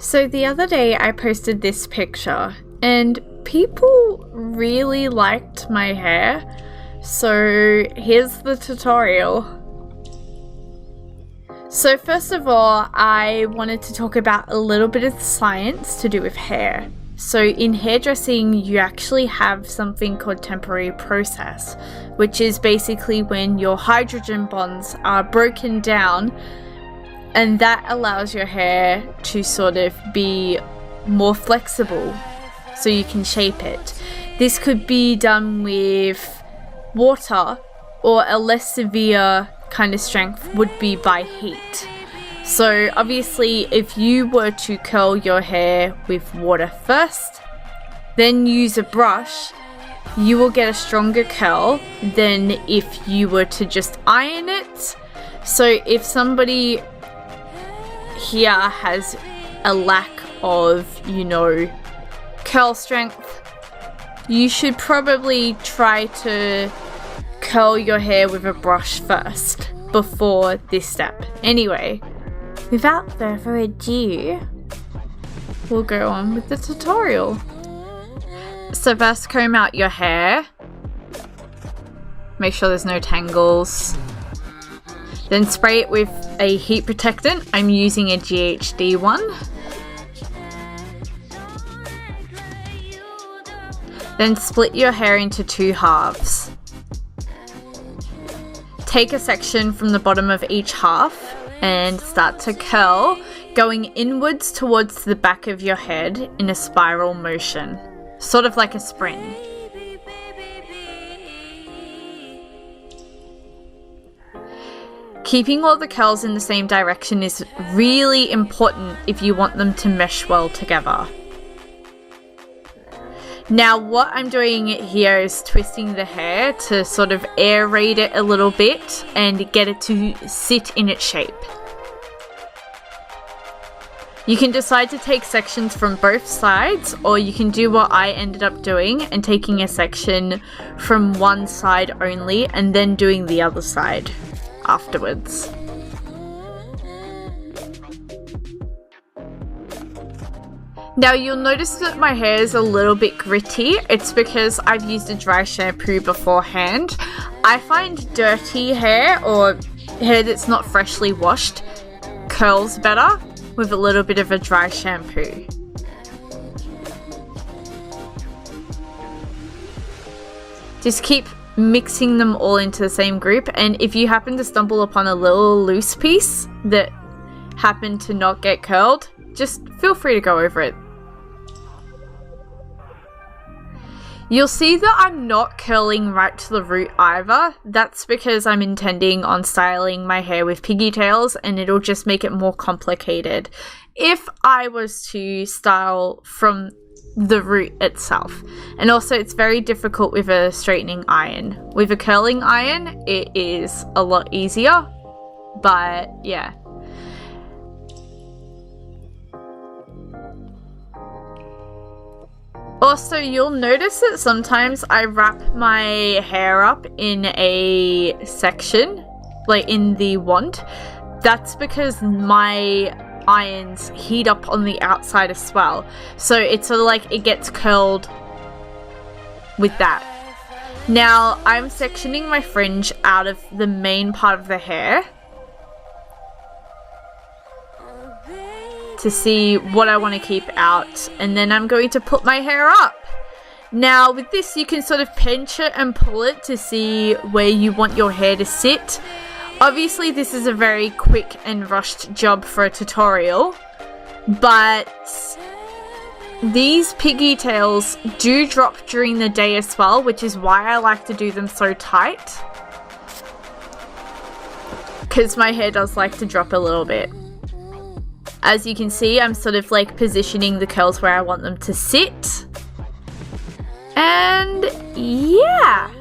So the other day I posted this picture and people really liked my hair. So here's the tutorial. So first of all, I wanted to talk about a little bit of science to do with hair. So in hairdressing, you actually have something called temporary process, which is basically when your hydrogen bonds are broken down, and that allows your hair to sort of be more flexible so you can shape it. This could be done with water, or a less severe kind of strength would be by heat. So obviously if you were to curl your hair with water first, then use a brush, you will get a stronger curl than if you were to just iron it. So if somebody here has a lack of, curl strength, you should probably try to curl your hair with a brush first before this step. Anyway, without further ado, we'll go on with the tutorial. So first, comb out your hair. Make sure there's no tangles. Then spray it with a heat protectant. I'm using a GHD one. Then split your hair into 2 halves. Take a section from the bottom of each half and start to curl, going inwards towards the back of your head in a spiral motion, sort of like a spring. Keeping all the curls in the same direction is really important if you want them to mesh well together. Now what I'm doing here is twisting the hair to sort of aerate it a little bit and get it to sit in its shape. You can decide to take sections from both sides, or you can do what I ended up doing and taking a section from one side only and then doing the other side afterwards. Now you'll notice that my hair is a little bit gritty. It's because I've used a dry shampoo beforehand. I find dirty hair, or hair that's not freshly washed, curls better with a little bit of a dry shampoo. Just keep mixing them all into the same group, and if you happen to stumble upon a little loose piece that happened to not get curled, just feel free to go over it. You'll see that I'm not curling right to the root either. That's because I'm intending on styling my hair with pigtails, and it'll just make it more complicated if I was to style from the root itself. And also it's very difficult with a straightening iron. With a curling iron, it is a lot easier, but yeah. Also, you'll notice that sometimes I wrap my hair up in a section, like in the wand. That's because my irons heat up on the outside as well. So it's sort of like it gets curled with that. Now, I'm sectioning my fringe out of the main part of the hair to see what I want to keep out, and then I'm going to put my hair up. Now with this, you can sort of pinch it and pull it to see where you want your hair to sit. Obviously this is a very quick and rushed job for a tutorial, but these pigtails do drop during the day as well, which is why I like to do them so tight, because my hair does like to drop a little bit. As you can see, I'm sort of like positioning the curls where I want them to sit. And yeah.